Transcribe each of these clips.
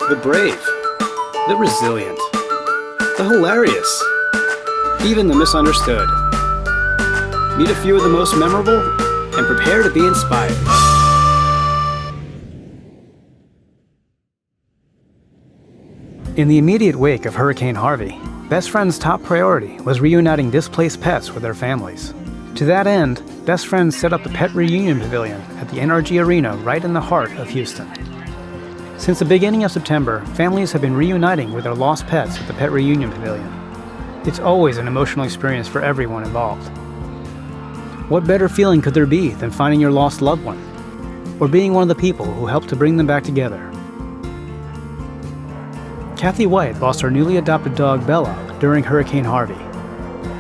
the brave, the resilient, the hilarious, even the misunderstood. Meet a few of the most memorable and prepare to be inspired. In the immediate wake of Hurricane Harvey, Best Friends' top priority was reuniting displaced pets with their families. To that end, Best Friends set up the Pet Reunion Pavilion at the NRG Arena right in the heart of Houston. Since the beginning of September, families have been reuniting with their lost pets at the Pet Reunion Pavilion. It's always an emotional experience for everyone involved. What better feeling could there be than finding your lost loved one, or being one of the people who helped to bring them back together? Kathy White lost her newly adopted dog Bella during Hurricane Harvey.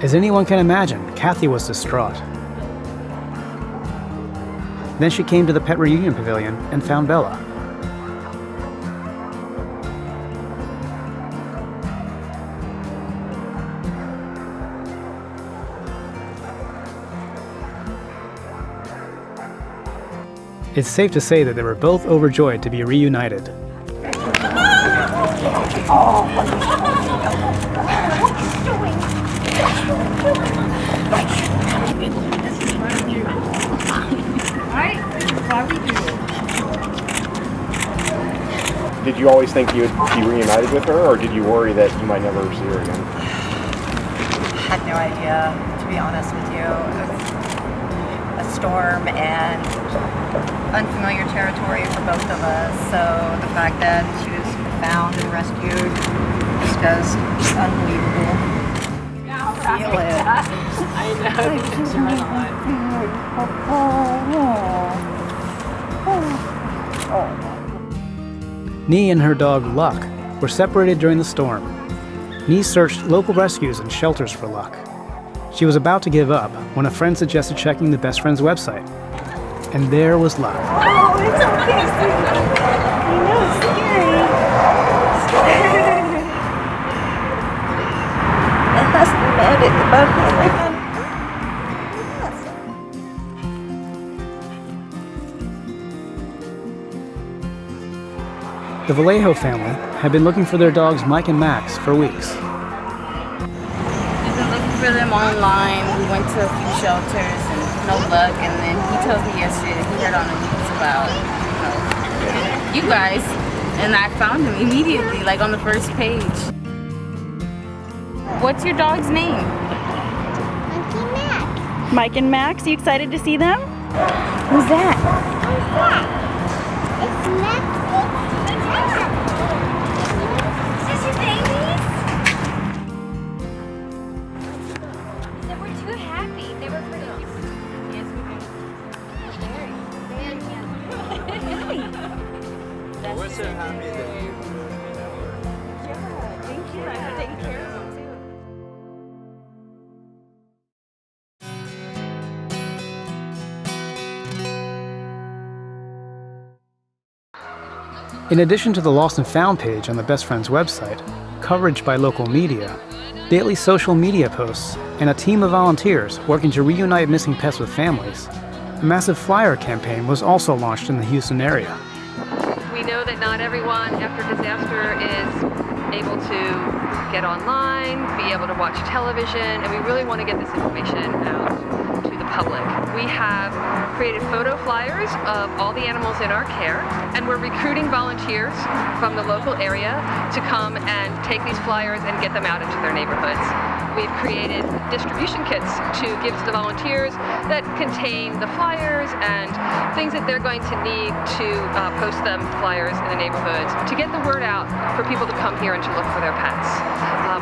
As anyone can imagine, Kathy was distraught. Then she came to the Pet Reunion Pavilion and found Bella. It's safe to say that they were both overjoyed to be reunited. Did you always think you would be reunited with her, or did you worry that you might never see her again? I had no idea, to be honest with you. It was a storm and unfamiliar territory for both of us, so the fact that she was found and rescued was just unbelievable. Feel it. I know. Nee and her dog Luck were separated during the storm. Nee searched local rescues and shelters for Luck. She was about to give up when a friend suggested checking the Best Friends website. And there was Luck. Oh, it's okay, sweetie. I know it's scary. It hasn't made it about everything. The Vallejo family had been looking for their dogs Mike and Max for weeks. We've been looking for them online. We went to a few shelters and no luck. And then he told me yesterday that he heard on the news about, you guys. And I found him immediately, like on the first page. What's your dog's name? Monkey Mac. Mike and Max, you excited to see them? Who's that? Who's that? It's Maxie. Is this your babies? They were too happy. They were pretty. Yes, we can. We're so happy that you. Thank you. I'm taking care of them too. In addition to the Lost and Found page on the Best Friends website, coverage by local media, daily social media posts, and a team of volunteers working to reunite missing pets with families, a massive flyer campaign was also launched in the Houston area. We know that not everyone after disaster is able to get online, be able to watch television, and we really want to get this information out to the public. We have created photo flyers of all the animals in our care, and we're recruiting volunteers from the local area to come and take these flyers and get them out into their neighborhoods. We've created distribution kits to give to the volunteers that contain the flyers and things that they're going to need to post them flyers in the neighborhoods to get the word out for people to come here and to look for their pets.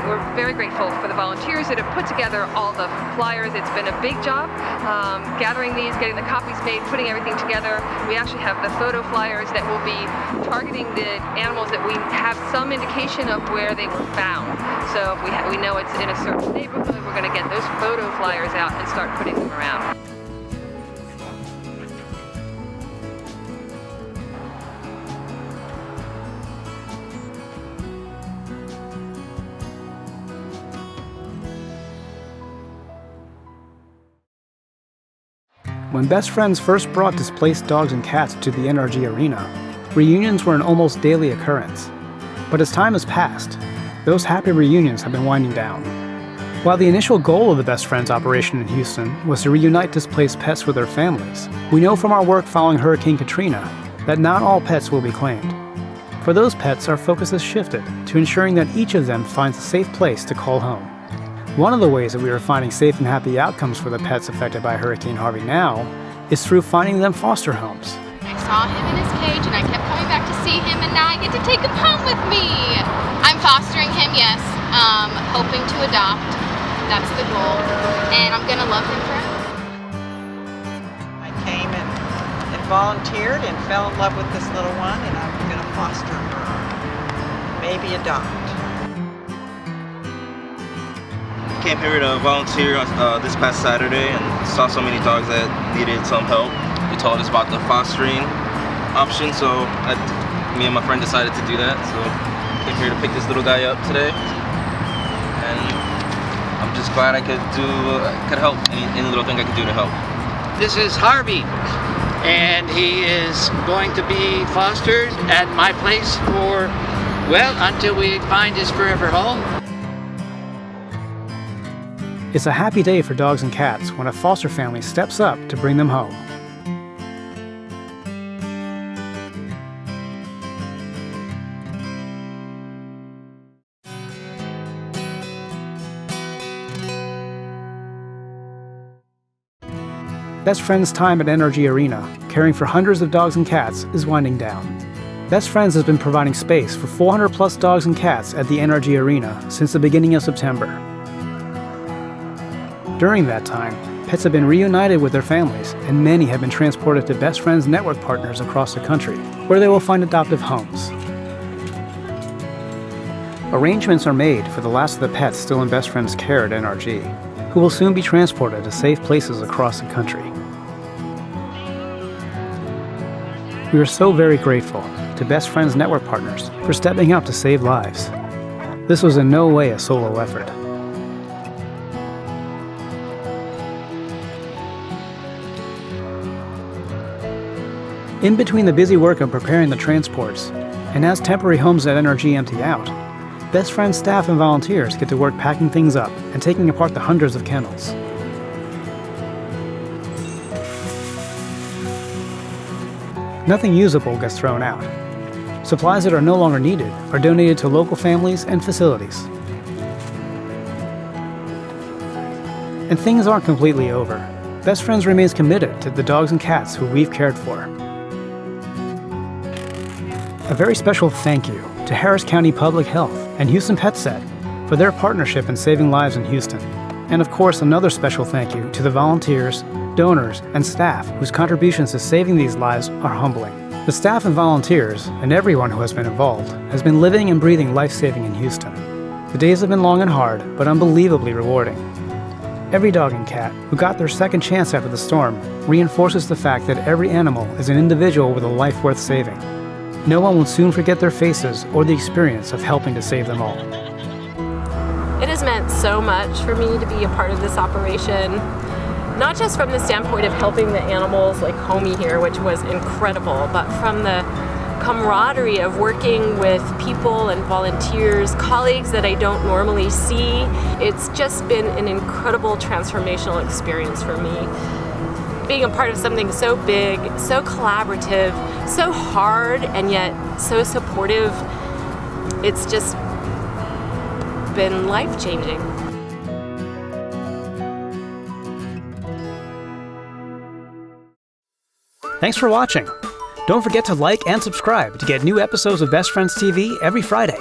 We're very grateful for the volunteers that have put together all the flyers. It's been a big job gathering these, getting the copies made, putting everything together. We actually have the photo flyers that will be targeting the animals that we have some indication of where they were found. So if we know it's in a certain neighborhood, we're going to get those photo flyers out and start putting them around. When Best Friends first brought displaced dogs and cats to the NRG Arena, reunions were an almost daily occurrence. But as time has passed, those happy reunions have been winding down. While the initial goal of the Best Friends operation in Houston was to reunite displaced pets with their families, we know from our work following Hurricane Katrina that not all pets will be claimed. For those pets, our focus has shifted to ensuring that each of them finds a safe place to call home. One of the ways that we are finding safe and happy outcomes for the pets affected by Hurricane Harvey now is through finding them foster homes. I saw him in his cage and I kept coming back to see him, and now I get to take him home with me. I'm fostering him, yes, hoping to adopt. That's the goal, and I'm gonna love him forever. I came and volunteered and fell in love with this little one, and I'm gonna foster her, maybe adopt. Came here to volunteer this past Saturday and saw so many dogs that needed some help. They told us about the fostering option, so me and my friend decided to do that. So came here to pick this little guy up today, and I'm just glad I could help any little thing I could do to help. This is Harvey, and he is going to be fostered at my place for, well, until we find his forever home. It's a happy day for dogs and cats when a foster family steps up to bring them home. Best Friends' time at Energy Arena, caring for hundreds of dogs and cats, is winding down. Best Friends has been providing space for 400 plus dogs and cats at the Energy Arena since the beginning of September. During that time, pets have been reunited with their families, and many have been transported to Best Friends network partners across the country, where they will find adoptive homes. Arrangements are made for the last of the pets still in Best Friends' care at NRG, who will soon be transported to safe places across the country. We are so very grateful to Best Friends network partners for stepping up to save lives. This was in no way a solo effort. In between the busy work of preparing the transports, and as temporary homes at NRG empty out, Best Friends staff and volunteers get to work packing things up and taking apart the hundreds of kennels. Nothing usable gets thrown out. Supplies that are no longer needed are donated to local families and facilities. And things aren't completely over. Best Friends remains committed to the dogs and cats who we've cared for. A very special thank you to Harris County Public Health and Houston PetSet for their partnership in saving lives in Houston. And of course, another special thank you to the volunteers, donors, and staff whose contributions to saving these lives are humbling. The staff and volunteers, and everyone who has been involved, has been living and breathing life-saving in Houston. The days have been long and hard, but unbelievably rewarding. Every dog and cat who got their second chance after the storm reinforces the fact that every animal is an individual with a life worth saving. No one will soon forget their faces or the experience of helping to save them all. It has meant so much for me to be a part of this operation, not just from the standpoint of helping the animals like Homie here, which was incredible, but from the camaraderie of working with people and volunteers, colleagues that I don't normally see. It's just been an incredible transformational experience for me. Being a part of something so big, so collaborative, so hard, and yet so supportive, it's just been life-changing. Thanks for watching. Don't forget to like and subscribe to get new episodes of Best Friends TV every Friday.